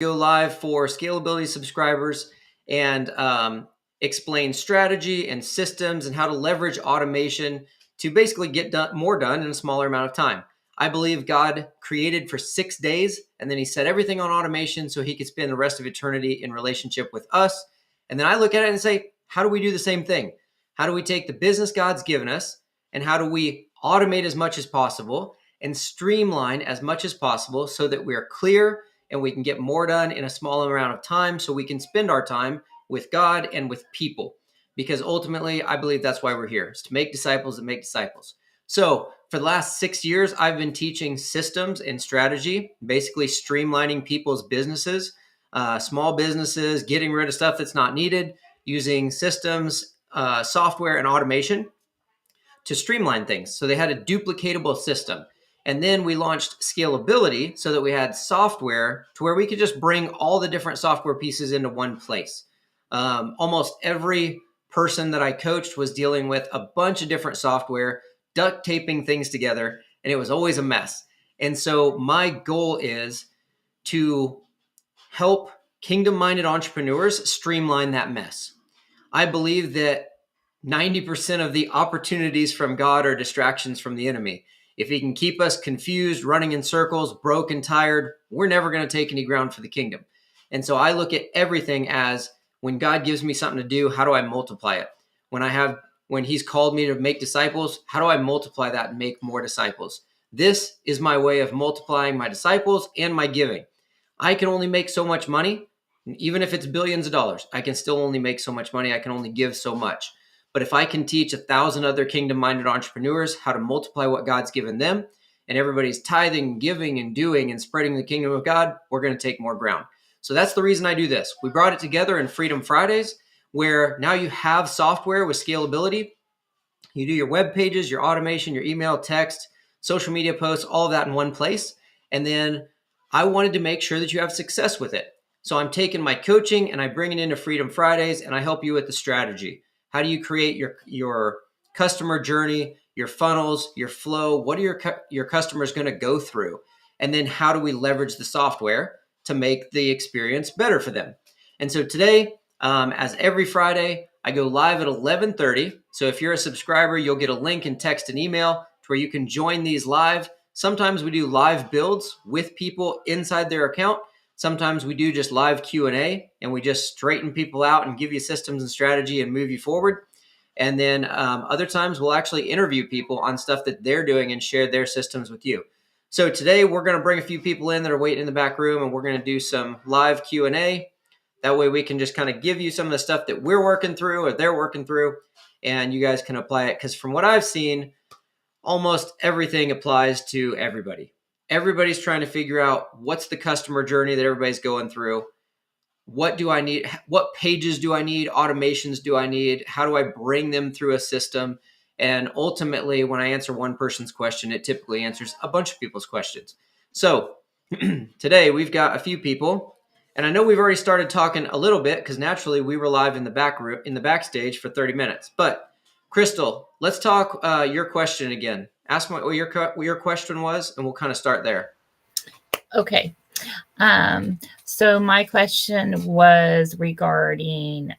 go live for Scalability subscribers and explain strategy and systems and how to leverage automation to basically get more done in a smaller amount of time. I believe God created for 6 days, and then he set everything on automation so he could spend the rest of eternity in relationship with us. And then I look at it and say, how do we do the same thing? How do we take the business God's given us, and how do we automate as much as possible and streamline as much as possible so that we are clear and we can get more done in a smaller amount of time, so we can spend our time with God and with people? Because ultimately, I believe that's why we're here, is to make disciples that make disciples. So for the last 6 years, I've been teaching systems and strategy, basically streamlining people's businesses, small businesses, getting rid of stuff that's not needed, using systems, software, and automation to streamline things. So they had a duplicatable system. And then we launched Scalability so that we had software to where we could just bring all the different software pieces into one place. Almost every person that I coached was dealing with a bunch of different software, duct taping things together, and it was always a mess. And so my goal is to help kingdom-minded entrepreneurs streamline that mess. I believe that 90% of the opportunities from God are distractions from the enemy. If he can keep us confused, running in circles, broke and tired, we're never going to take any ground for the kingdom. And so I look at everything as, when God gives me something to do, how do I multiply it? When he's called me to make disciples, how do I multiply that and make more disciples? This is my way of multiplying my disciples and my giving. I can only make so much money. Even if it's billions of dollars, I can still only make so much money. I can only give so much. But if I can teach 1,000 other kingdom-minded entrepreneurs how to multiply what God's given them, and everybody's tithing, giving, and doing and spreading the kingdom of God, we're going to take more ground. So that's the reason I do this. We brought it together in Freedom Fridays, where now you have software with Scalability. You do your web pages, your automation, your email, text, social media posts, all of that in one place. And then I wanted to make sure that you have success with it. So I'm taking my coaching and I bring it into Freedom Fridays, and I help you with the strategy. How do you create your customer journey, your funnels, your flow? What are your customers going to go through? And then how do we leverage the software to make the experience better for them? And so today, as every Friday, I go live at 11:30. So if you're a subscriber, you'll get a link and text and email to where you can join these live. Sometimes we do live builds with people inside their account. Sometimes we do just live Q&A, and we just straighten people out and give you systems and strategy and move you forward. And then other times we'll actually interview people on stuff that they're doing and share their systems with you. So today we're going to bring a few people in that are waiting in the back room, and we're going to do some live Q&A. That way we can just kind of give you some of the stuff that we're working through or they're working through, and you guys can apply it. Because from what I've seen, almost everything applies to everybody. Everybody's trying to figure out what's the customer journey that everybody's going through. What do I need? What pages do I need? Automations do I need? How do I bring them through a system? And ultimately, when I answer one person's question, it typically answers a bunch of people's questions. So today we've got a few people, and I know we've already started talking a little bit because naturally we were live in the back room, in the backstage for 30 minutes. But Crystal, let's talk your question again. Ask what your question was, and we'll kind of start there. Okay. So my question was regarding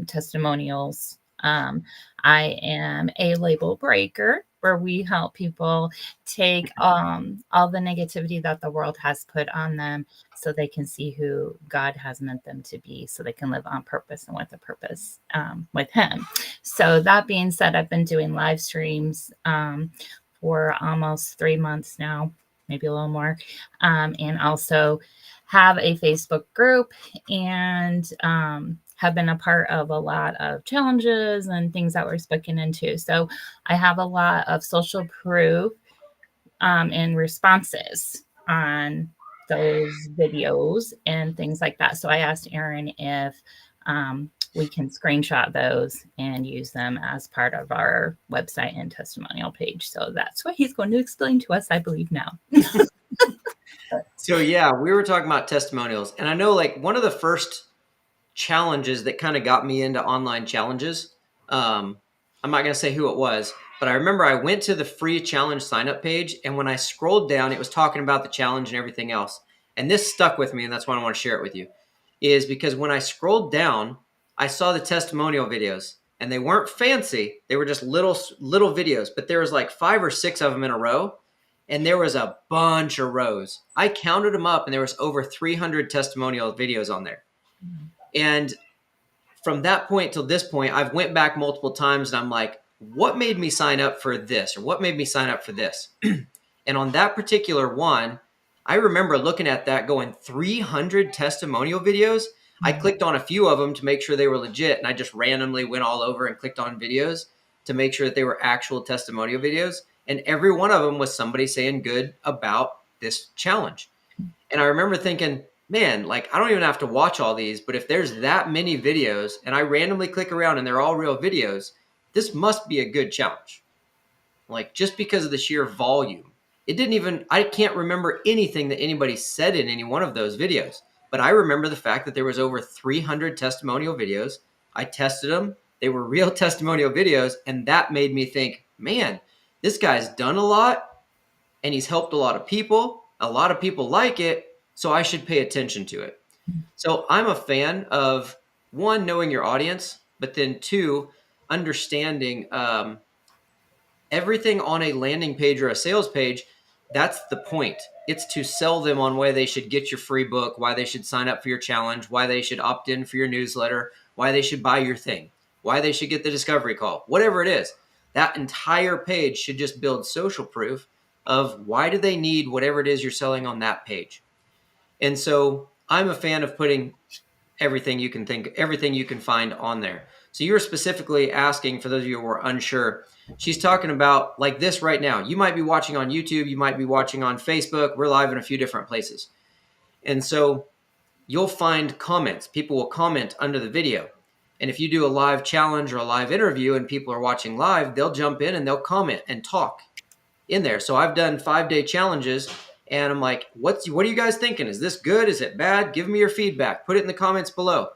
testimonials. I am a label breaker, where we help people take all the negativity that the world has put on them so they can see who God has meant them to be, so they can live on purpose and with a purpose with him. So that being said, I've been doing live streams for almost 3 months now, maybe a little more, and also have a Facebook group, and have been a part of a lot of challenges and things that we're spoken into. So I have a lot of social proof and responses on those videos and things like that. So I asked Aaron if we can screenshot those and use them as part of our website and testimonial page. So that's what he's going to explain to us, I believe, now. So yeah, we were talking about testimonials, and I know like one of the first challenges that kind of got me into online challenges, I'm not going to say who it was, but I remember I went to the free challenge sign up page, and when I scrolled down, it was talking about the challenge and everything else. and this stuck with me, and that's why I want to share it with you, is because when I scrolled down, I saw the testimonial videos, and they weren't fancy. They were just little videos, but there was like 5 or 6 of them in a row, and there was a bunch of rows. I counted them up, and there was over 300 testimonial videos on there. And from that point till this point, I've went back multiple times, and I'm like, what made me sign up for this, or what made me sign up for this? And on that particular one, I remember looking at that going, 300 testimonial videos. I clicked on a few of them to make sure they were legit, and I just randomly went all over and clicked on videos to make sure that they were actual testimonial videos. And every one of them was somebody saying good about this challenge. And I remember thinking, man, like, I don't even have to watch all these, but if there's that many videos and I randomly click around and they're all real videos, this must be a good challenge. Like, just because of the sheer volume. I can't remember anything that anybody said in any one of those videos, but I remember the fact that there was over 300 testimonial videos. I tested them. They were real testimonial videos. And that made me think, man, this guy's done a lot and he's helped a lot of people. A lot of people like it. So I should pay attention to it. So I'm a fan of, one, knowing your audience, but then two, understanding everything on a landing page or a sales page. That's the point. It's to sell them on why they should get your free book, why they should sign up for your challenge, why they should opt in for your newsletter, why they should buy your thing, why they should get the discovery call, whatever it is. That entire page should just build social proof of why do they need whatever it is you're selling on that page. And so I'm a fan of putting everything you can find on there. So you're specifically asking, for those of you who are unsure, she's talking about like this right now. You might be watching on YouTube. You might be watching on Facebook. We're live in a few different places. And so you'll find comments. People will comment under the video. And if you do a live challenge or a live interview and people are watching live, they'll jump in and they'll comment and talk in there. So I've done 5-day challenges, and I'm like, what are you guys thinking? Is this good? Is it bad? Give me your feedback. Put it in the comments below.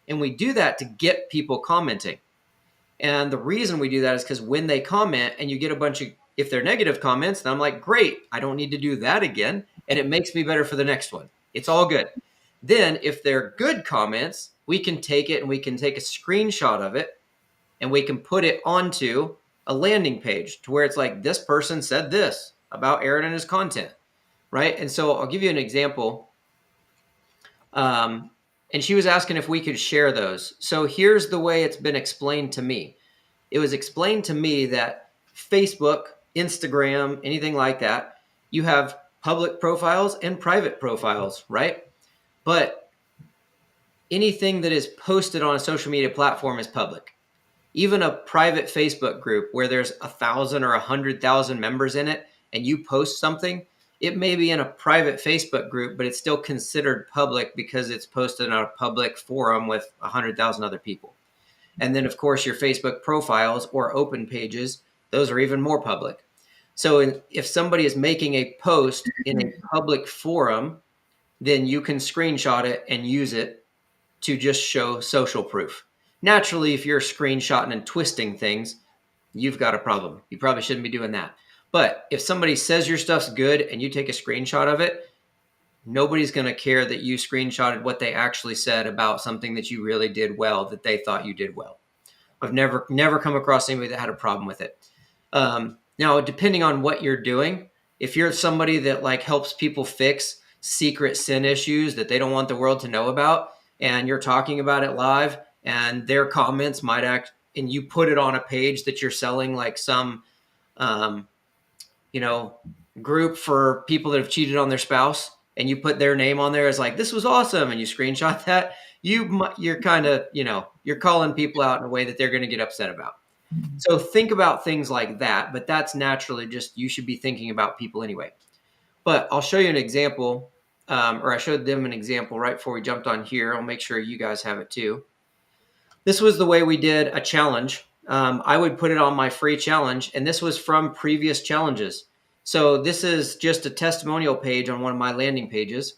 And we do that to get people commenting. And the reason we do that is because when they comment and you get a bunch of, if they're negative comments, then I'm like, great, I don't need to do that again. And it makes me better for the next one. It's all good. Then if they're good comments, we can take it and we can take a screenshot of it and we can put it onto a landing page to where it's like, this person said this about Aaron and his content, right? And so I'll give you an example. And she was asking if we could share those. So here's the way it's been explained to me. It was explained to me that Facebook, Instagram, anything like that, you have public profiles and private profiles, right? But anything that is posted on a social media platform is public. Even a private Facebook group where there's 1,000 or 100,000 members in it and you post something, it may be in a private Facebook group, but it's still considered public because it's posted on a public forum with 100,000 other people. And then, of course, your Facebook profiles or open pages, those are even more public. So if somebody is making a post in a public forum, then you can screenshot it and use it to just show social proof. Naturally, if you're screenshotting and twisting things, you've got a problem. You probably shouldn't be doing that. But if somebody says your stuff's good and you take a screenshot of it, nobody's going to care that you screenshotted what they actually said about something that you really did well, that they thought you did well. I've never come across anybody that had a problem with it. Now, depending on what you're doing, if you're somebody that like helps people fix secret sin issues that they don't want the world to know about, and you're talking about it live, and their comments might act, and you put it on a page that you're selling like some, group for people that have cheated on their spouse, and you put their name on there as like, this was awesome, and you screenshot that, you're kind of, you're calling people out in a way that they're going to get upset about. So think about things like that, but that's naturally just, you should be thinking about people anyway. But I'll show you an example, or I showed them an example right before we jumped on here. I'll make sure you guys have it too. This was the way we did a challenge. I would put it on my free challenge, and this was from previous challenges. So this is just a testimonial page on one of my landing pages,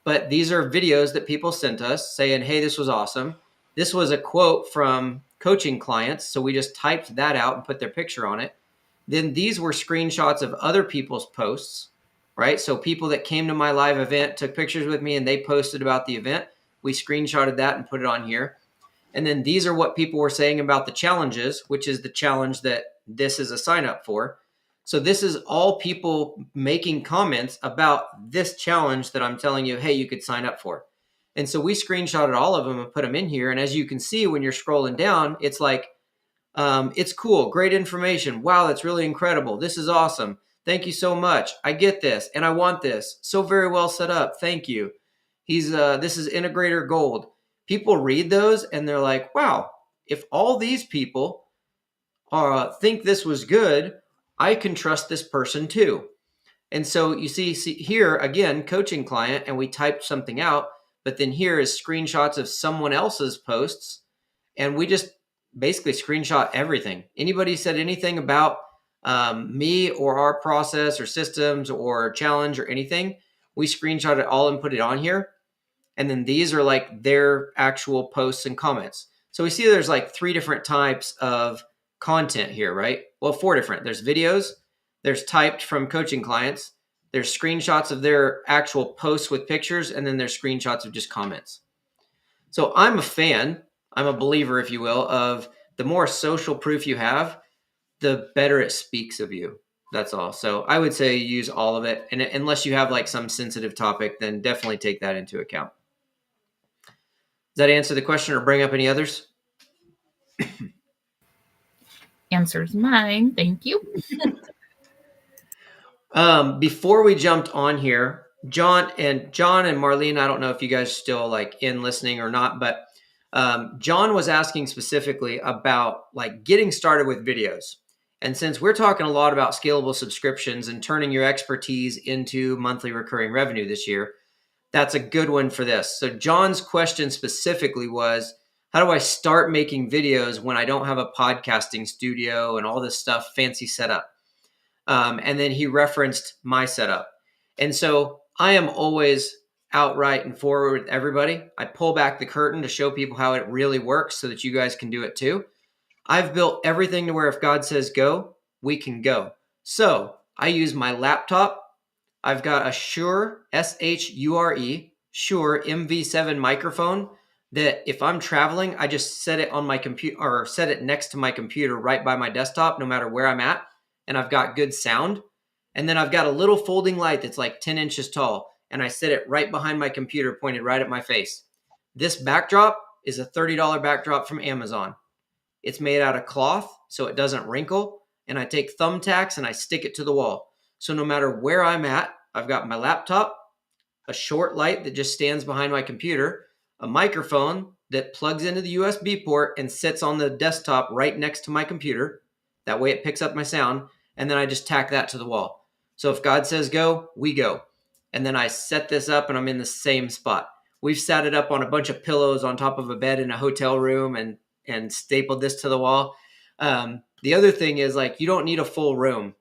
but these are videos that people sent us saying, hey, this was awesome. This was a quote from coaching clients, so we just typed that out and put their picture on it. Then these were screenshots of other people's posts right? So people that came to my live event took pictures with me and they posted about the event. We screenshotted that and put it on here. And then these are what people were saying about the challenges, which is the challenge that this is a sign up for. So this is all people making comments about this challenge that I'm telling you, hey, you could sign up for. And so we screenshotted all of them and put them in here. And as you can see, when you're scrolling down, it's like, it's cool, great information. Wow, that's really incredible. This is awesome. Thank you so much. I get this and I want this. So very well set up. Thank you. This is integrator gold. People read those and they're like, wow, if all these people think this was good, I can trust this person too. And so you see here again, coaching client, and we typed something out, but then here is screenshots of someone else's posts, and we just basically screenshot everything. Anybody said anything about me or our process or systems or challenge or anything, we screenshot it all and put it on here. And then these are like their actual posts and comments. So we see there's like 3 different types of content here, right? Well, 4 different. There's videos, there's typed from coaching clients, there's screenshots of their actual posts with pictures, and then there's screenshots of just comments. So I'm a fan, I'm a believer, if you will, of the more social proof you have, the better it speaks of you. That's all. So I would say use all of it. And unless you have like some sensitive topic, then definitely take that into account. Does that answer the question or bring up any others? Answers mine. Thank you. Before we jumped on here, John and Marlene, I don't know if you guys are still like in listening or not, but John was asking specifically about like getting started with videos. And since we're talking a lot about scalable subscriptions and turning your expertise into monthly recurring revenue this year, that's a good one for this. So John's question specifically was, how do I start making videos when I don't have a podcasting studio and all this stuff fancy setup? And then he referenced my setup. And so I am always outright and forward with everybody. I pull back the curtain to show people how it really works so that you guys can do it too. I've built everything to where if God says go, we can go. So I use my laptop. I've got a Shure, Shure, Shure MV7 microphone that if I'm traveling, I just set it on my computer or set it next to my computer right by my desktop, no matter where I'm at. And I've got good sound. And then I've got a little folding light that's like 10 inches tall. And I set it right behind my computer, pointed right at my face. This backdrop is a $30 backdrop from Amazon. It's made out of cloth, so it doesn't wrinkle. And I take thumbtacks and I stick it to the wall. So no matter where I'm at, I've got my laptop, a short light that just stands behind my computer, a microphone that plugs into the USB port and sits on the desktop right next to my computer. That way it picks up my sound. And then I just tack that to the wall. So if God says go, we go. And then I set this up and I'm in the same spot. We've sat it up on a bunch of pillows on top of a bed in a hotel room and stapled this to the wall. The other thing is like, you don't need a full room.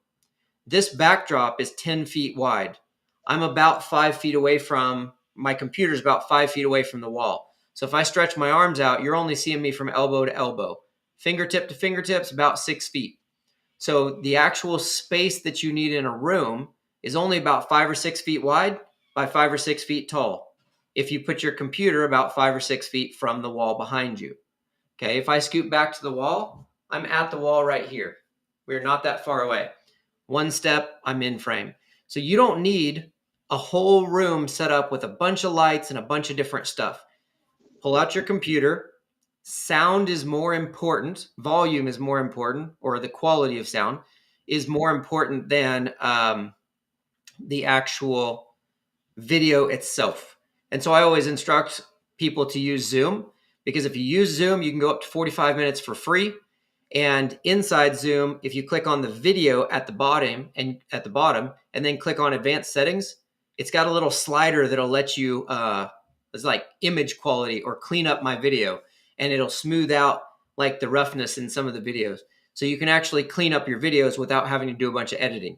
This backdrop is 10 feet wide. I'm about 5 feet away from my computer's about 5 feet away from the wall. So if I stretch my arms out, you're only seeing me from elbow to elbow. Fingertip to fingertips, about 6 feet. So the actual space that you need in a room is only about 5 or 6 feet wide by 5 or 6 feet tall. If you put your computer about 5 or 6 feet from the wall behind you. Okay, if I scoot back to the wall, I'm at the wall right here. We're not that far away. One step, I'm in frame. So you don't need a whole room set up with a bunch of lights and a bunch of different stuff. Pull out your computer. Sound is more important. Volume is more important, or the quality of sound is more important than the actual video itself. And so I always instruct people to use Zoom, because if you use Zoom, you can go up to 45 minutes for free. And inside Zoom, if you click on the video at the bottom and then click on advanced settings, it's got a little slider that'll let you it's like image quality or clean up my video, and it'll smooth out like the roughness in some of the videos. So you can actually clean up your videos without having to do a bunch of editing.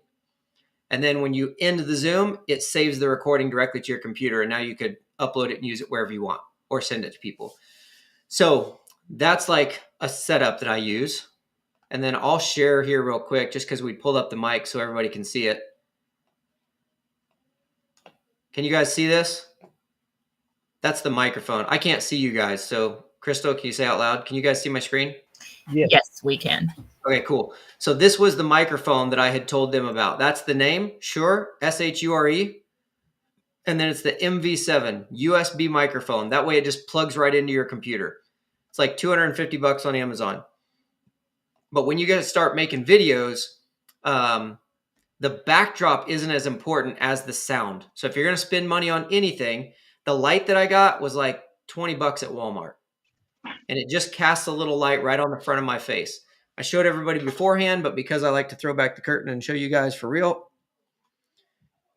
And then when you end the Zoom, it saves the recording directly to your computer, and now you could upload it and use it wherever you want or send it to people. So that's like a setup that I use. And then I'll share here real quick just because we pulled up the mic so everybody can see it. Can you guys see this? That's the microphone. I can't see you guys. So Crystal, can you say out loud? Can you guys see my screen? Yes, yes, we can. Okay, cool. So this was the microphone that I had told them about. That's the name, Shure, Shure. And then it's the MV7 USB microphone. That way it just plugs right into your computer. It's like $250 on Amazon. But when you guys start making videos, the backdrop isn't as important as the sound. So if you're going to spend money on anything, the light that I got was like $20 at Walmart. And it just casts a little light right on the front of my face. I showed everybody beforehand, but because I like to throw back the curtain and show you guys for real,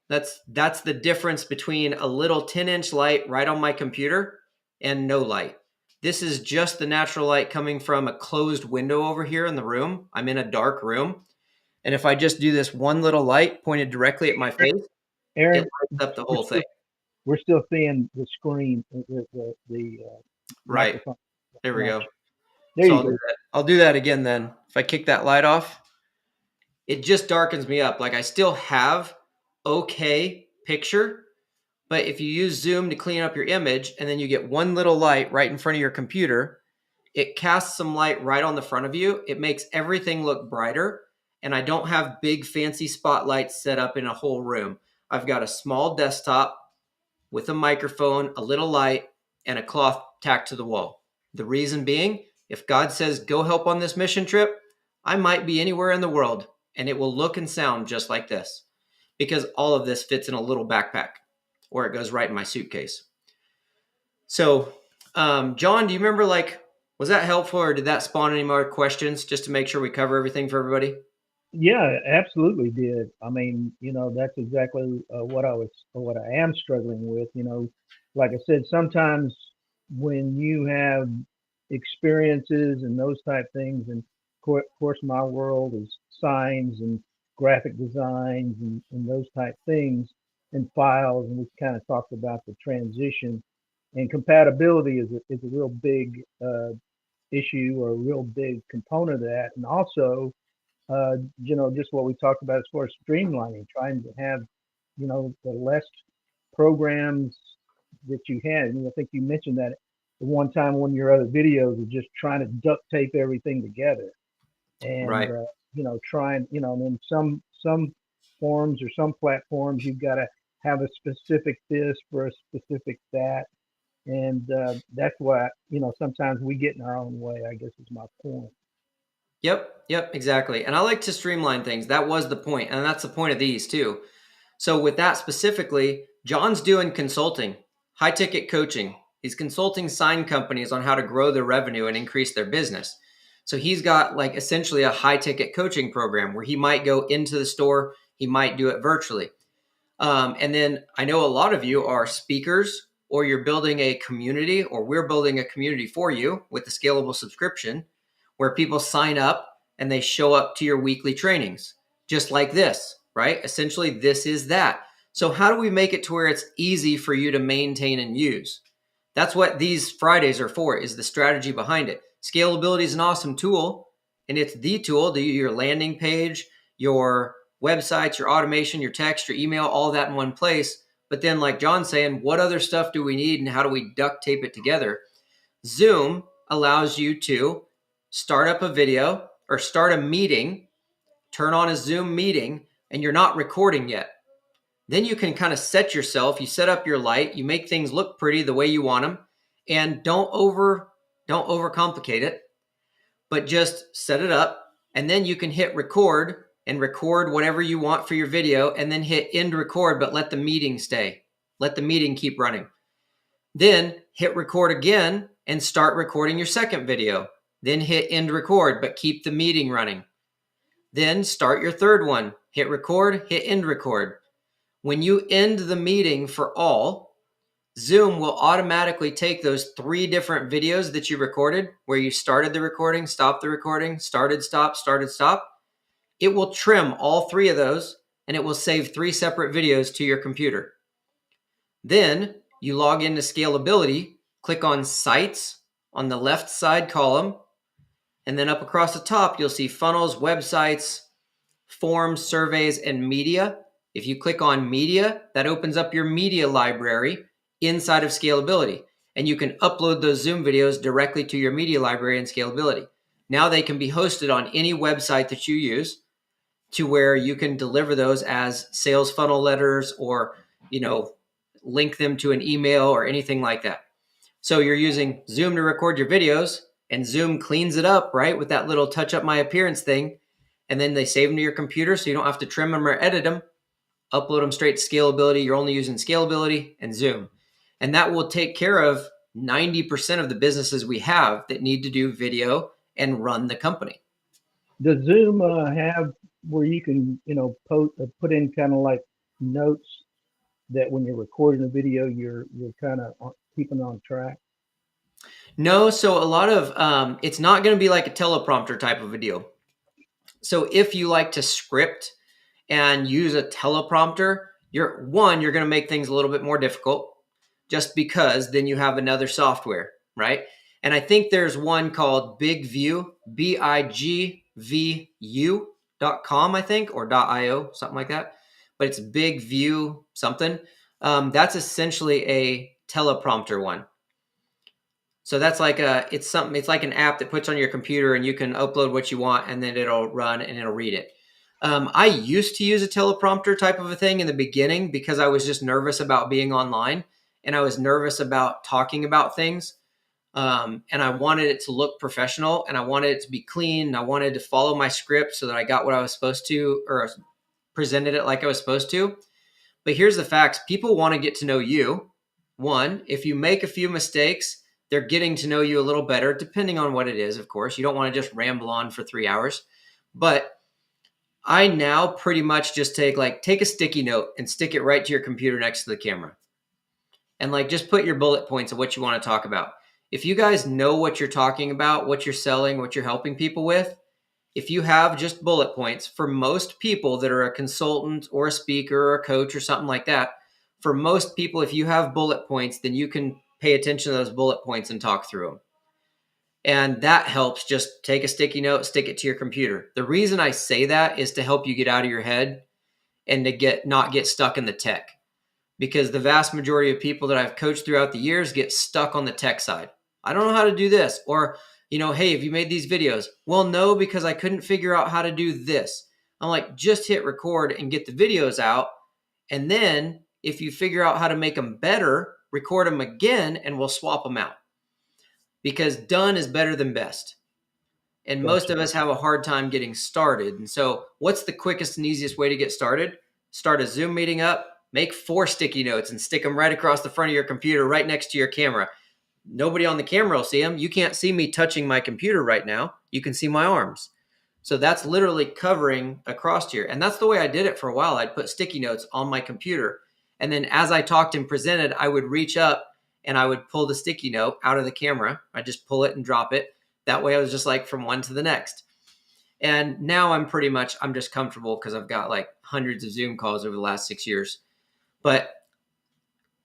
that's the difference between a little 10-inch light right on my computer and no light. This is just the natural light coming from a closed window over here in the room. I'm in a dark room. And if I just do this one little light pointed directly at my face, Aaron, it lights up the whole thing. We're still seeing the screen, the Right. microphone. There we go. There So you go. I'll do that again then. If I kick that light off, it just darkens me up. Like I still have okay picture, but if you use Zoom to clean up your image and then you get one little light right in front of your computer, it casts some light right on the front of you. It makes everything look brighter. And I don't have big fancy spotlights set up in a whole room. I've got a small desktop with a microphone, a little light, and a cloth tacked to the wall. The reason being, if God says, go help on this mission trip, I might be anywhere in the world and it will look and sound just like this because all of this fits in a little backpack or it goes right in my suitcase. So, John, do you remember, was that helpful or did that spawn any more questions just to make sure we cover everything for everybody? Yeah, absolutely did. I mean, that's exactly what I am struggling with. Like I said, sometimes when you have experiences and those type things, and of course, my world is signs and graphic designs and those type things and files, and we kind of talked about the transition and compatibility is a real big issue or a real big component of that, and also just what we talked about as far as streamlining, trying to have, the less programs that you had. And I think you mentioned that the one time one of your other videos of just trying to duct tape everything together and, Right. trying, and then some forms or some platforms, you've got to have a specific this for a specific that. And that's why, sometimes we get in our own way, I guess is my point. Yep, exactly. And I like to streamline things. That was the point. And that's the point of these too. So with that specifically, John's doing consulting, high ticket coaching. He's consulting sign companies on how to grow their revenue and increase their business. So he's got essentially a high ticket coaching program where he might go into the store. He might do it virtually. And then I know a lot of you are speakers or you're building a community or we're building a community for you with the scalable subscription where people sign up and they show up to your weekly trainings, just like this, right? Essentially, this is that. So how do we make it to where it's easy for you to maintain and use? That's what these Fridays are for, is the strategy behind it. Scalability is an awesome tool, and it's the tool to your landing page, your websites, your automation, your text, your email, all of that in one place. But then, like John's saying, what other stuff do we need and how do we duct tape it together? Zoom allows you to start up a video or start a meeting, turn on a Zoom meeting, and you're not recording yet. Then you can kind of set yourself, you set up your light, you make things look pretty the way you want them, and don't overcomplicate it, but just set it up. And then you can hit record and record whatever you want for your video and then hit end record, but let the meeting stay. Let the meeting keep running. Then hit record again and start recording your second video. Then hit end record, but keep the meeting running. Then start your third one. Hit record, hit end record. When you end the meeting for all, Zoom will automatically take those 3 different videos that you recorded, where you started the recording, stopped the recording, started, stop. It will trim all 3 of those, and it will save 3 separate videos to your computer. Then you log into Scalability, click on Sites on the left side column, and then up across the top, you'll see funnels, websites, forms, surveys, and media. If you click on media, that opens up your media library inside of Scalability. And you can upload those Zoom videos directly to your media library in Scalability. Now they can be hosted on any website that you use, to where you can deliver those as sales funnel letters, or, link them to an email or anything like that. So you're using Zoom to record your videos, and Zoom cleans it up, right, with that little touch up my appearance thing. And then they save them to your computer, so you don't have to trim them or edit them. Upload them straight to Scalability. You're only using Scalability and Zoom. And that will take care of 90% of the businesses we have that need to do video and run the company. Does Zoom have where you can, put in kind of like notes that when you're recording a video, you're kind of keeping on track? No, so a lot of it's not going to be like a teleprompter type of a deal. So if you like to script and use a teleprompter, you're going to make things a little bit more difficult, just because then you have another software, right? And I think there's one called BigView, BIGVU.com, I think, or .io, something like that. But it's BigView something. That's essentially a teleprompter one. So that's like it's like an app that puts on your computer, and you can upload what you want, and then it'll run and it'll read it. I used to use a teleprompter type of a thing in the beginning because I was just nervous about being online, and I was nervous about talking about things. And I wanted it to look professional, and I wanted it to be clean. And I wanted to follow my script so that I got what I was supposed to, or presented it like I was supposed to. But here's the facts. People want to get to know you. One, if you make a few mistakes, they're getting to know you a little better, depending on what it is, of course. You don't want to just ramble on for 3 hours. But I now pretty much just take a sticky note and stick it right to your computer next to the camera. And just put your bullet points of what you want to talk about. If you guys know what you're talking about, what you're selling, what you're helping people with, if you have just bullet points, for most people that are a consultant or a speaker or a coach or something like that, for most people, if you have bullet points, then you can pay attention to those bullet points and talk through them. And that helps. Just take a sticky note, stick it to your computer. The reason I say that is to help you get out of your head and to not get stuck in the tech. Because the vast majority of people that I've coached throughout the years get stuck on the tech side. I don't know how to do this. Or, hey, have you made these videos? Well, no, because I couldn't figure out how to do this. I'm like, just hit record and get the videos out. And then if you figure out how to make them better, record them again, and we'll swap them out. Because done is better than best. And most of us have a hard time getting started. And so what's the quickest and easiest way to get started? Start a Zoom meeting up, make 4 sticky notes and stick them right across the front of your computer, right next to your camera. Nobody on the camera will see them. You can't see me touching my computer right now. You can see my arms. So that's literally covering across here. And that's the way I did it for a while. I'd put sticky notes on my computer. And then as I talked and presented, I would reach up and I would pull the sticky note out of the camera. I just pull it and drop it. That way I was just from one to the next. And now I'm just comfortable because I've got hundreds of Zoom calls over the last 6 years. But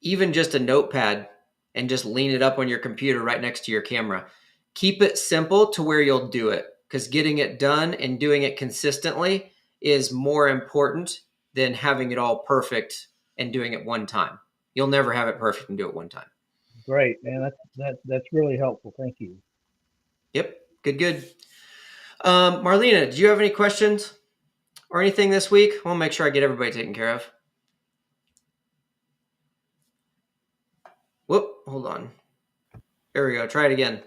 even just a notepad and just lean it up on your computer right next to your camera. Keep it simple to where you'll do it, because getting it done and doing it consistently is more important than having it all perfect and doing it one time. You'll never have it perfect and do it one time. Great, man. That's really helpful. Thank you. Yep. Good. Marlena, do you have any questions or anything this week? I want to make sure I get everybody taken care of. Whoop, hold on. There we go. Try it again.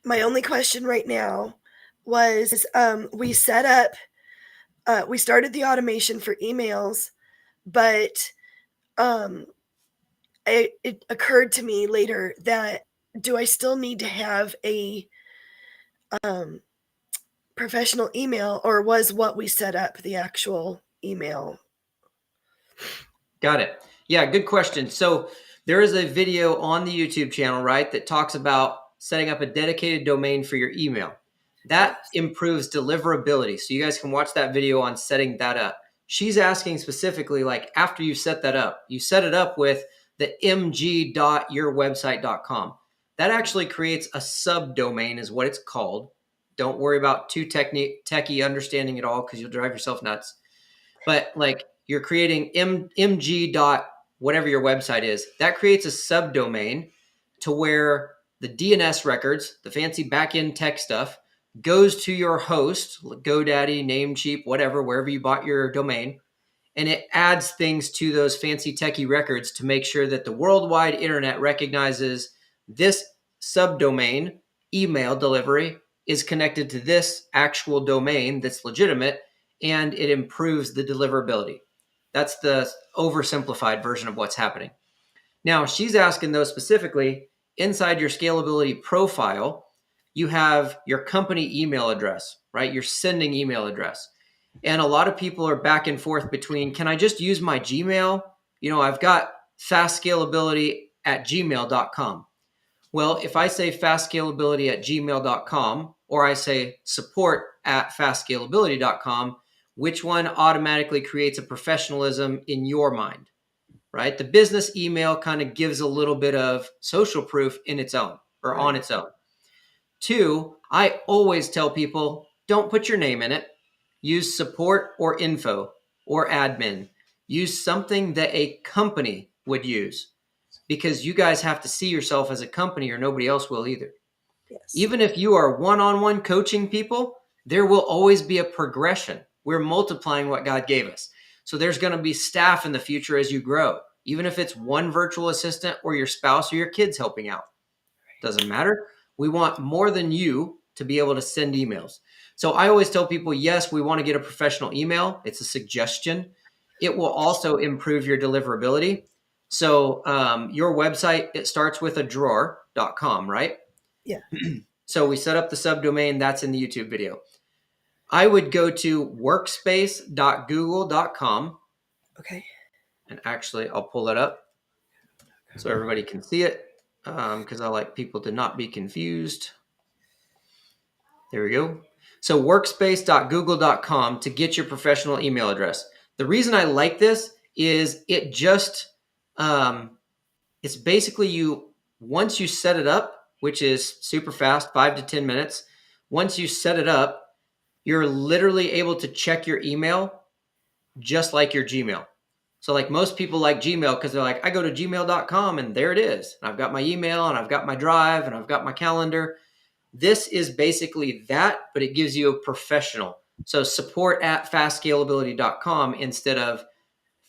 My only question right now was we started the automation for emails, but it occurred to me later that do I still need to have a professional email, or was what we set up the actual email? Got it. Yeah, good question. So there is a video on the YouTube channel, right, that talks about setting up a dedicated domain for your email. That improves deliverability. So you guys can watch that video on setting that up. She's asking specifically, after you set that up, you set it up with the mg.yourwebsite.com. That actually creates a subdomain is what it's called. Don't worry about too techie understanding it all, because you'll drive yourself nuts. But you're creating mg dot whatever your website is. That creates a subdomain to where the DNS records, the fancy backend tech stuff, goes to your host, GoDaddy, Namecheap, whatever, wherever you bought your domain, and it adds things to those fancy techie records to make sure that the worldwide internet recognizes this subdomain email delivery is connected to this actual domain that's legitimate, and it improves the deliverability. That's the oversimplified version of what's happening. Now, she's asking, though, specifically, inside your scalability profile, you have your company email address, right? Your sending email address. And a lot of people are back and forth between, can I just use my Gmail? I've got fastscalability@gmail.com. Well, if I say fastscalability@gmail.com, or I say support@fastscalability.com, which one automatically creates a professionalism in your mind, right? The business email kind of gives a little bit of social proof in its own, or on its own. 2, I always tell people, don't put your name in it. Use support or info or admin. Use something that a company would use, because you guys have to see yourself as a company or nobody else will either. Yes. Even if you are one-on-one coaching people, there will always be a progression. We're multiplying what God gave us. So there's going to be staff in the future as you grow, even if it's one virtual assistant or your spouse or your kids helping out. Doesn't matter. We want more than you to be able to send emails. So I always tell people, yes, we want to get a professional email. It's a suggestion. It will also improve your deliverability. So your website, it starts with a drawer.com, right? Yeah. So we set up the subdomain. That's in the YouTube video. I would go to workspace.google.com. Okay. And actually, I'll pull it up so everybody can see it, because I like people to not be confused. There we go. So workspace.google.com to get your professional email address. The reason I like this is it just, it's basically once you set it up, which is super fast, 5 to 10 minutes. Once you set it up, you're literally able to check your email just like your Gmail. So like most people like Gmail because they're like, I go to gmail.com and there it is. And I've got my email and I've got my drive and I've got my calendar. This is basically that, but it gives you a professional. So support@fastscalability.com instead of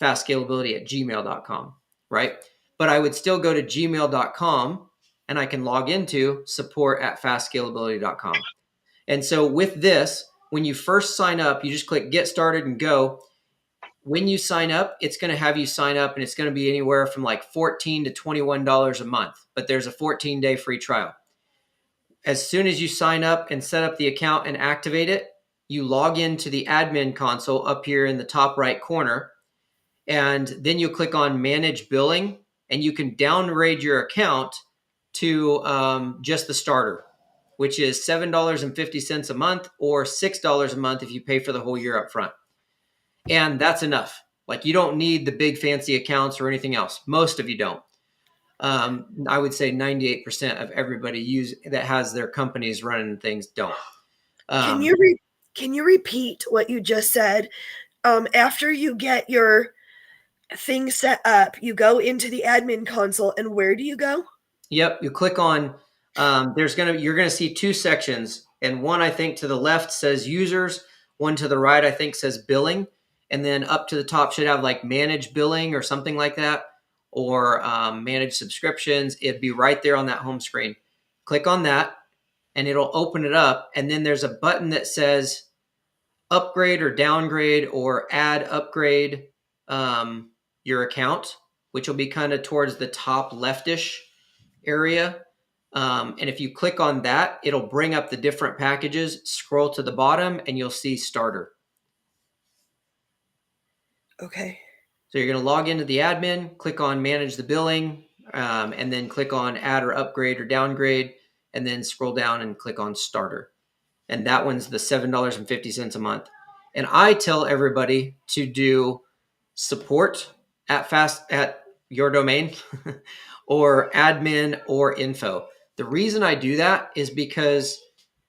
fastscalability@gmail.com, right? But I would still go to gmail.com and I can log into support@fastscalability.com. And so with this, when you first sign up, you just click get started and go. When you sign up, it's going to have you sign up, and it's going to be anywhere from like $14 to $21 a month, but there's a 14-day free trial. As soon as you sign up and set up the account and activate it, you log into the admin console up here in the top right corner, and then you click on manage billing, and you can downgrade your account to just the starter, which is $7.50 a month or $6 a month if you pay for the whole year up front. And that's enough. Like, you don't need the big fancy accounts or anything else. Most of you don't. I would say 98% of everybody that has their companies running things don't. Can you repeat what you just said? After you get your thing set up, you go into the admin console, and where do you go? Yep, you click on. You're gonna see 2 sections, and one I think to the left says users, one to the right I think says billing, and then up to the top should have like manage billing or something like that, or manage subscriptions. It'd be right there on that home screen. Click on that, and it'll open it up, and then there's a button that says upgrade or downgrade or add upgrade your account, which will be kind of towards the top leftish area. And if you click on that, it'll bring up the different packages, scroll to the bottom, and you'll see starter. Okay. So you're going to log into the admin, click on manage the billing, and then click on add or upgrade or downgrade, and then scroll down and click on starter. And that one's the $7.50 a month. And I tell everybody to do support at your domain or admin or info. The reason I do that is because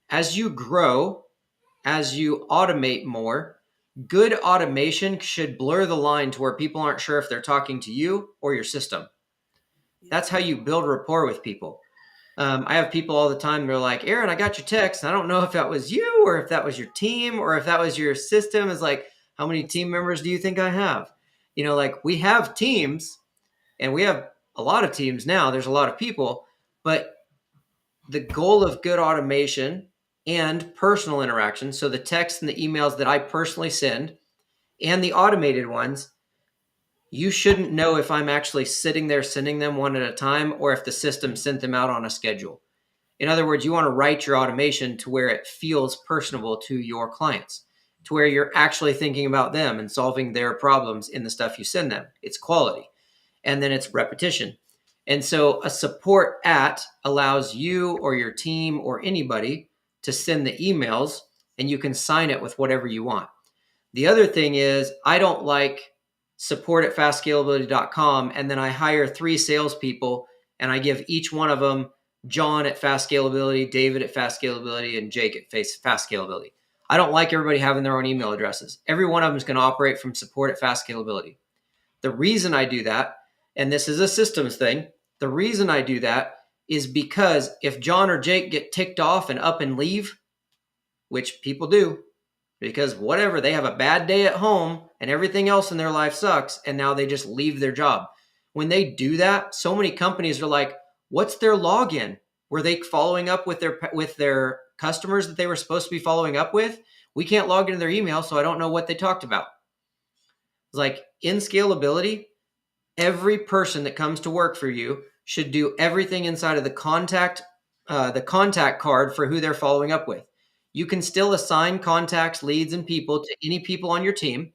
as you grow, as you automate more, Good automation should blur the line to where people aren't sure if they're talking to you or your system. That's how you build rapport with people. I have people all the time. They're like, Aaron, I got your text. I don't know if that was you or if that was your team or if that was your system. Is like, how many team members do you think I have? Like we have teams and we have a lot of teams now. There's a lot of people, but the goal of good automation and personal interaction, so the texts and the emails that I personally send and the automated ones, you shouldn't know if I'm actually sitting there sending them one at a time or if the system sent them out on a schedule. In other words, you want to write your automation to where it feels personable to your clients, to where you're actually thinking about them and solving their problems in the stuff you send them. It's quality. And then it's repetition. And so a support at allows you or your team or anybody to send the emails, and you can sign it with whatever you want. The other thing is, I don't like support@fastscalability.com and then I hire 3 salespeople and I give each one of them John at Fast Scalability, David at Fast Scalability, and Jake at Fast Scalability. I don't like everybody having their own email addresses. Every one of them is going to operate from support at Fast Scalability. The reason I do that, and this is a systems thing, the reason I do that is because if John or Jake get ticked off and up and leave, which people do, because whatever, they have a bad day at home and everything else in their life sucks, and now they just leave their job. When they do that, so many companies are like, what's their login? Were they following up with their customers that they were supposed to be following up with? We can't log into their email, so I don't know what they talked about. It's like in scalability, every person that comes to work for you should do everything inside of the contact card for who they're following up with. You can still assign contacts, leads, and people to any people on your team,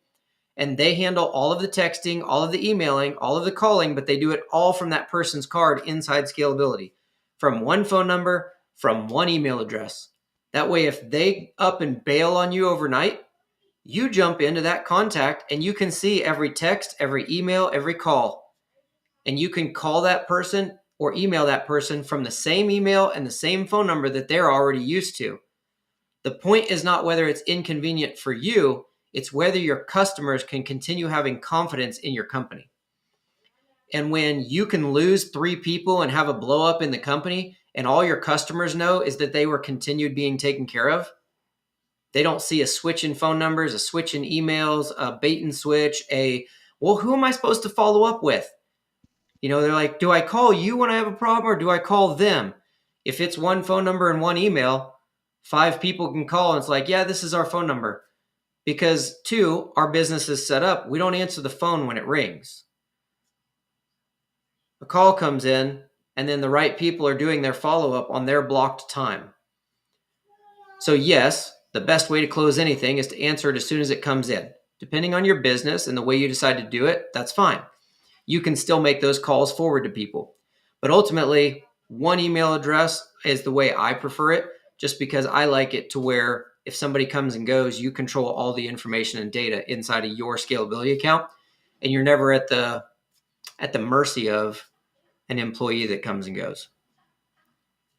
and they handle all of the texting, all of the emailing, all of the calling, but they do it all from that person's card inside Scalability, from one phone number, from one email address. That way, if they up and bail on you overnight, you jump into that contact and you can see every text, every email, every call. And you can call that person or email that person from the same email and the same phone number that they're already used to. The point is not whether it's inconvenient for you, it's whether your customers can continue having confidence in your company. And when you can lose 3 people and have a blow up in the company and all your customers know is that they were continued being taken care of, they don't see a switch in phone numbers, a switch in emails, a bait and switch, well, who am I supposed to follow up with? They're like, do I call you when I have a problem or do I call them? If it's one phone number and one email, 5 people can call and it's like, yeah, this is our phone number. Because 2, our business is set up. We don't answer the phone when it rings. A call comes in and then the right people are doing their follow-up on their blocked time. So yes, the best way to close anything is to answer it as soon as it comes in. Depending on your business and the way you decide to do it, that's fine. You can still make those calls forward to people. But ultimately, one email address is the way I prefer it, just because I like it to where if somebody comes and goes, you control all the information and data inside of your scalability account, and you're never at the mercy of an employee that comes and goes.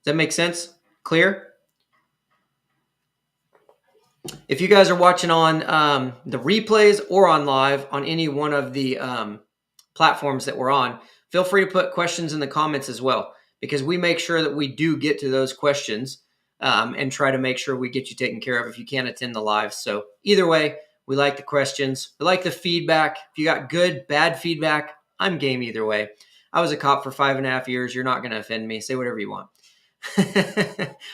Does that make sense? Clear? If you guys are watching on the replays or on live on any one of the platforms that we're on, feel free to put questions in the comments as well, because we make sure that we do get to those questions and try to make sure we get you taken care of if you can't attend the live. So either way, we like the questions. We like the feedback. If you got good, bad feedback, I'm game either way. I was a cop for 5.5 years. You're not going to offend me. Say whatever you want.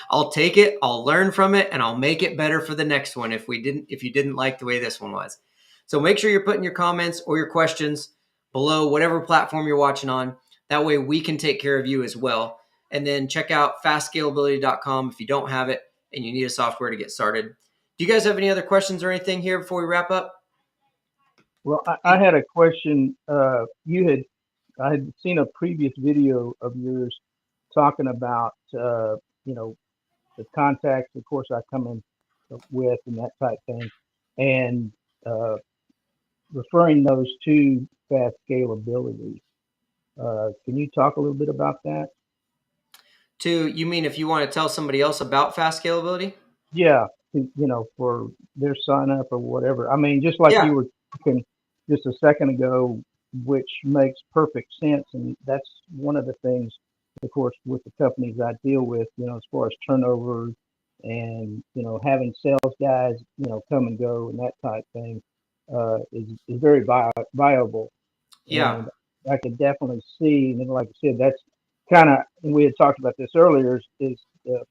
I'll take it. I'll learn from it, and I'll make it better for the next one if you didn't like the way this one was. So make sure you're putting your comments or your questions below whatever platform you're watching on. That way we can take care of you as well. And then check out fastscalability.com if you don't have it and you need a software to get started. Do you guys have any other questions or anything here before we wrap up? Well, I had a question. I had seen a previous video of yours talking about, the contacts, of course, I come in with and that type thing, and referring those to fast scalability. Can you talk a little bit about that? You mean if you want to tell somebody else about fast scalability? Yeah. for their sign up or whatever. I mean, just like Yeah. you were talking just a second ago, which makes perfect sense. And that's one of the things, of course, with the companies I deal with, as far as turnover and, having sales guys, come and go and that type thing, is very viable. Yeah. And I could definitely see, and like I said, that's kind of, and we had talked about this earlier, is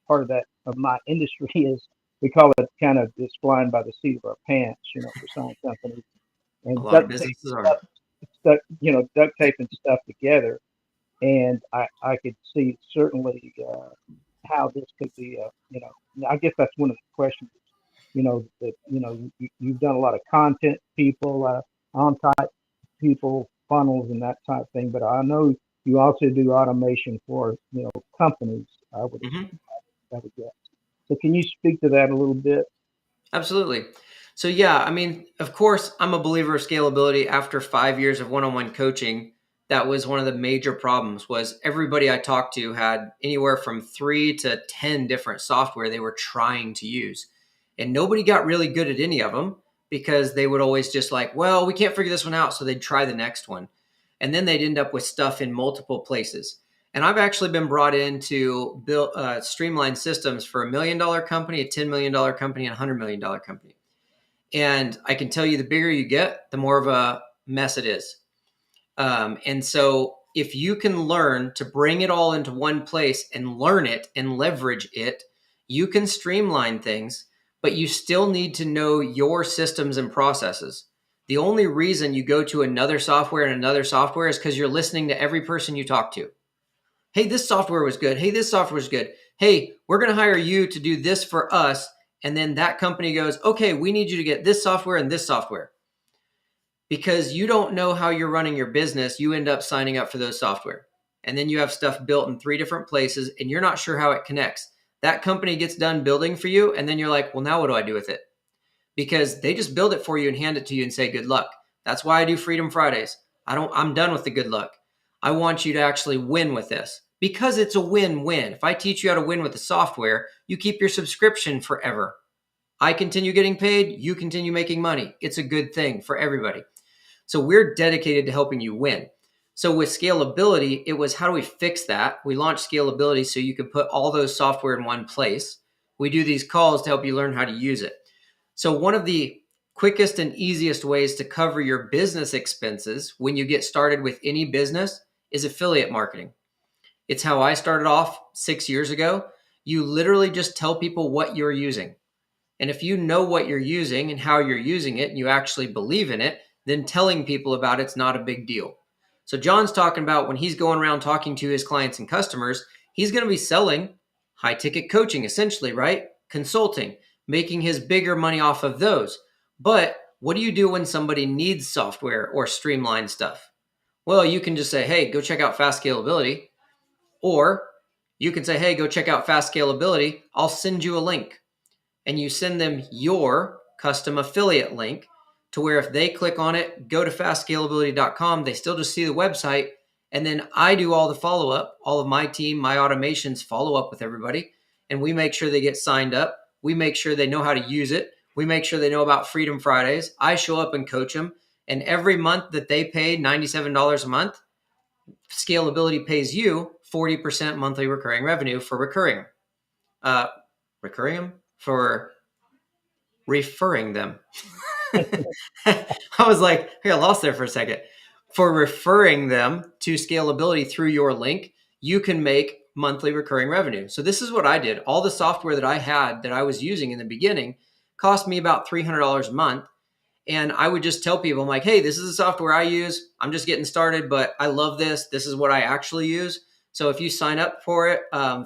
part of that of my industry is we call it kind of just flying by the seat of our pants, for sign companies A and lot of businesses are. duct taping stuff together. And I could see certainly how this could be, I guess that's one of the questions, that, you've done a lot of content people, on-type people, funnels and that type thing, but I know you also do automation for, companies, Mhm. I would guess. So can you speak to that a little bit? Absolutely. So yeah, I mean, of course, I'm a believer of scalability. After 5 years of one-on-one coaching, that was one of the major problems. Was everybody I talked to had anywhere from 3 to 10 different software they were trying to use, and nobody got really good at any of them because they would always just like, well, we can't figure this one out, so they'd try the next one, and then they'd end up with stuff in multiple places. And I've actually been brought in to build streamline systems for $1 million company, a $10 million company, and $100 million company. And I can tell you, the bigger you get, the more of a mess it is. And so if you can learn to bring it all into one place and learn it and leverage it, you can streamline things, but you still need to know your systems and processes. The only reason you go to another software and another software is because you're listening to every person you talk to. Hey, this software was good. Hey, this software was good. Hey, we're going to hire you to do this for us. And then that company goes, okay, we need you to get this software and this software. Because you don't know how you're running your business, you end up signing up for those software. And then you have stuff built in 3 different places and you're not sure how it connects. That company gets done building for you. And then you're like, well, now what do I do with it? Because they just build it for you and hand it to you and say, good luck. That's why I do Freedom Fridays. I'm done with the good luck. I want you to actually win with this because it's a win-win. If I teach you how to win with the software, you keep your subscription forever. I continue getting paid. You continue making money. It's a good thing for everybody. So we're dedicated to helping you win. So with scalability, it was how do we fix that? We launched scalability so you can put all those software in one place. We do these calls to help you learn how to use it. So one of the quickest and easiest ways to cover your business expenses when you get started with any business is affiliate marketing. It's how I started off 6 years ago. You literally just tell people what you're using. And if you know what you're using and how you're using it and you actually believe in it, then telling people about it's not a big deal. So John's talking about when he's going around talking to his clients and customers, he's going to be selling high ticket coaching, essentially, right? Consulting, making his bigger money off of those. But what do you do when somebody needs software or streamlined stuff? Well, you can just say, hey, go check out Fast Scalability. Or you can say, hey, go check out Fast Scalability. I'll send you a link. And you send them your custom affiliate link to where if they click on it, go to fastscalability.com, they still just see the website. And then I do all the follow up. All of my team, my automations follow up with everybody. And we make sure they get signed up. We make sure they know how to use it. We make sure they know about Freedom Fridays. I show up and coach them. And every month that they pay $97 a month, Scalability pays you 40% monthly recurring revenue for for referring them. I was like, hey, I lost there for a second. For referring them to Scalability through your link, you can make monthly recurring revenue. So this is what I did. All the software that I had that I was using in the beginning cost me about $300 a month. And I would just tell people, I'm like, hey, this is the software I use. I'm just getting started, but I love this. This is what I actually use. So if you sign up for it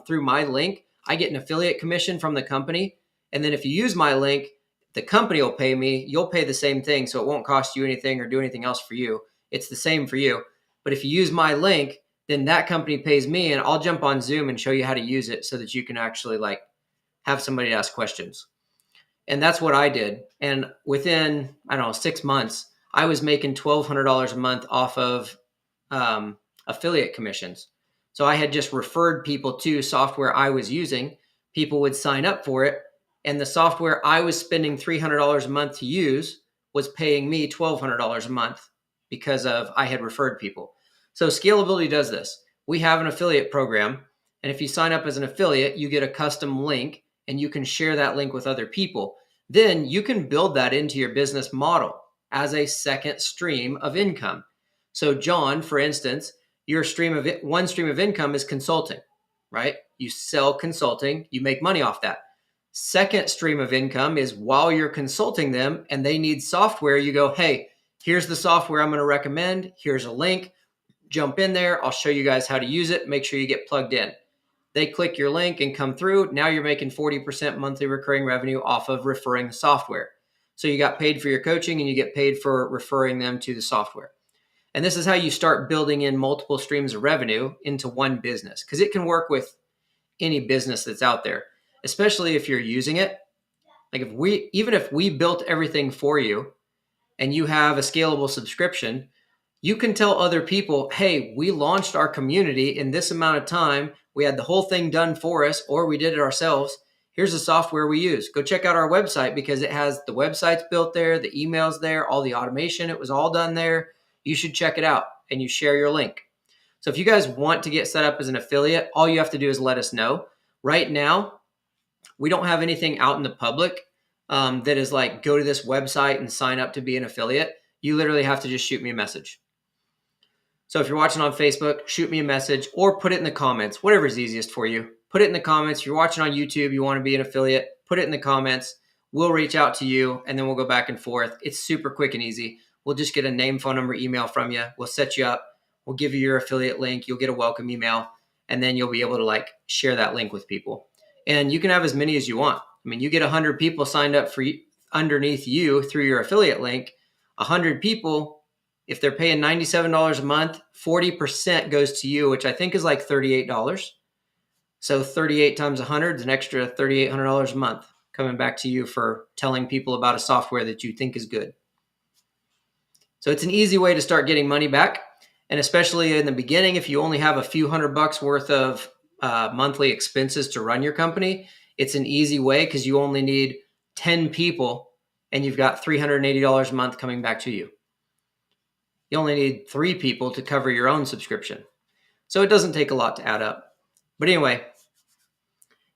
through my link, I get an affiliate commission from the company. And then if you use my link, the company will pay me. You'll pay the same thing. So it won't cost you anything or do anything else for you. It's the same for you. But if you use my link, then that company pays me and I'll jump on Zoom and show you how to use it so that you can actually like have somebody ask questions. And that's what I did. And within, I don't know, 6 months, I was making $1,200 a month off of affiliate commissions. So I had just referred people to software I was using. People would sign up for it. And the software I was spending $300 a month to use was paying me $1,200 a month because of I had referred people. So Scalability does this. We have an affiliate program, and if you sign up as an affiliate, you get a custom link and you can share that link with other people. Then you can build that into your business model as a second stream of income. So John, for instance, your one stream of income is consulting, right? You sell consulting, you make money off that. Second stream of income is while you're consulting them and they need software, you go, hey, here's the software I'm going to recommend. Here's a link. Jump in there. I'll show you guys how to use it. Make sure you get plugged in. They click your link and come through. Now you're making 40% monthly recurring revenue off of referring the software. So you got paid for your coaching and you get paid for referring them to the software. And this is how you start building in multiple streams of revenue into one business, because it can work with any business that's out there, especially if you're using it. Like even if we built everything for you and you have a scalable subscription, you can tell other people, hey, we launched our community in this amount of time. We had the whole thing done for us, or we did it ourselves. Here's the software we use. Go check out our website because it has the websites built there, the emails there, all the automation. It was all done there. You should check it out, and you share your link. So if you guys want to get set up as an affiliate, all you have to do is let us know. Right now, we don't have anything out in the public that is like, go to this website and sign up to be an affiliate. You literally have to just shoot me a message. So if you're watching on Facebook, shoot me a message or put it in the comments, whatever is easiest for you. Put it in the comments. If you're watching on YouTube, you want to be an affiliate, put it in the comments. We'll reach out to you and then we'll go back and forth. It's super quick and easy. We'll just get a name, phone number, email from you. We'll set you up. We'll give you your affiliate link. You'll get a welcome email, and then you'll be able to like share that link with people. And you can have as many as you want. I mean, you get 100 people signed up for underneath you through your affiliate link. 100 people, if they're paying $97 a month, 40% goes to you, which I think is like $38. So 38 times 100 is an extra $3,800 a month coming back to you for telling people about a software that you think is good. So it's an easy way to start getting money back. And especially in the beginning, if you only have a few $100 worth of monthly expenses to run your company, it's an easy way because you only need 10 people and you've got $380 a month coming back to you. You only need 3 people to cover your own subscription. So it doesn't take a lot to add up. But anyway,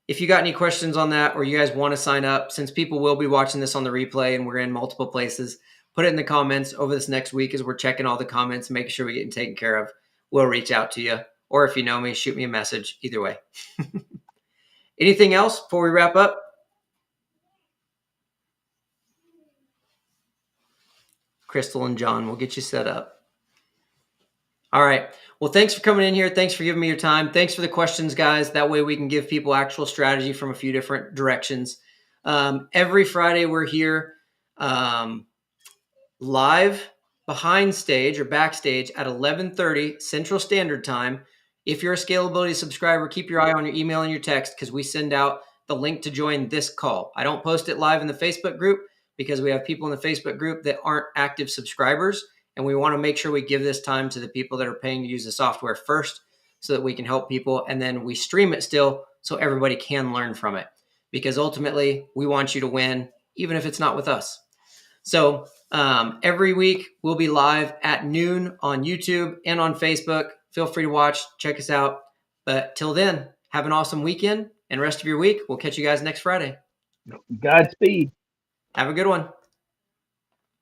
if you got any questions on that or you guys want to sign up, since people will be watching this on the replay and we're in multiple places, put it in the comments over this next week as we're checking all the comments and making sure we're getting taken care of. We'll reach out to you. Or if you know me, shoot me a message. Either way. Anything else before we wrap up? Crystal and John, we'll get you set up. All right. Well, thanks for coming in here. Thanks for giving me your time. Thanks for the questions, guys. That way we can give people actual strategy from a few different directions. Every Friday we're here live behind stage or backstage at 11:30 Central Standard Time. If you're a Scalability subscriber, keep your eye on your email and your text because we send out the link to join this call. I don't post it live in the Facebook group because we have people in the Facebook group that aren't active subscribers. And we want to make sure we give this time to the people that are paying to use the software first so that we can help people. And then we stream it still so everybody can learn from it. Because ultimately, we want you to win, even if it's not with us. So every week, we'll be live at noon on YouTube and on Facebook. Feel free to watch. Check us out. But till then, have an awesome weekend and rest of your week. We'll catch you guys next Friday. Godspeed. Have a good one.